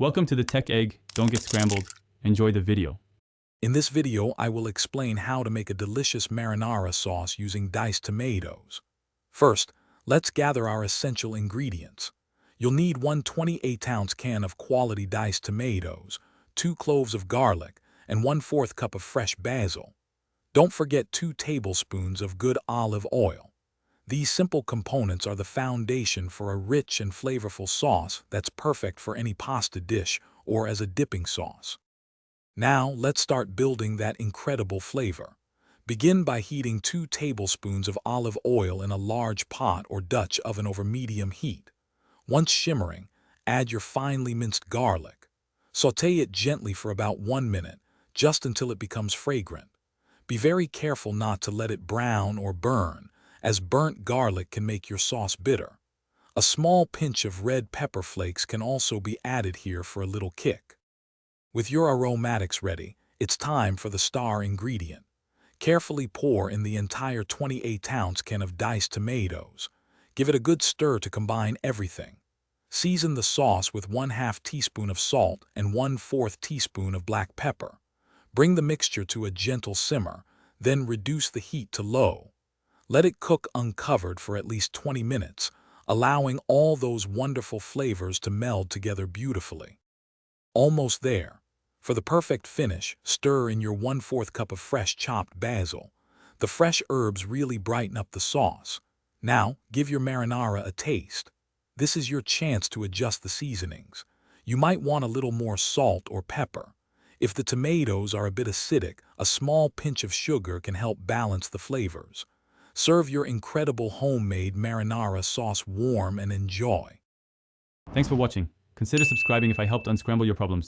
Welcome to the Tech Egg. Don't get scrambled. Enjoy the video. In this video, I will explain how to make a delicious marinara sauce using diced tomatoes. First, let's gather our essential ingredients. You'll need one 28-ounce can of quality diced tomatoes, 2 cloves of garlic, and 1/4 cup of fresh basil. Don't forget 2 tablespoons of good olive oil. These simple components are the foundation for a rich and flavorful sauce that's perfect for any pasta dish or as a dipping sauce. Now, let's start building that incredible flavor. Begin by heating 2 tablespoons of olive oil in a large pot or Dutch oven over medium heat. Once shimmering, add your finely minced garlic. Sauté it gently for about 1 minute, just until it becomes fragrant. Be very careful not to let it brown or burn, as burnt garlic can make your sauce bitter. A small pinch of red pepper flakes can also be added here for a little kick. With your aromatics ready, it's time for the star ingredient. Carefully pour in the entire 28-ounce can of diced tomatoes. Give it a good stir to combine everything. Season the sauce with 1/2 teaspoon of salt and 1/4 teaspoon of black pepper. Bring the mixture to a gentle simmer, then reduce the heat to low. Let it cook uncovered for at least 20 minutes, allowing all those wonderful flavors to meld together beautifully. Almost there. For the perfect finish, stir in your 1/4 cup of fresh chopped basil. The fresh herbs really brighten up the sauce. Now, give your marinara a taste. This is your chance to adjust the seasonings. You might want a little more salt or pepper. If the tomatoes are a bit acidic, a small pinch of sugar can help balance the flavors. Serve your incredible homemade marinara sauce warm and enjoy. Thanks for watching. Consider subscribing if I helped unscramble your problems.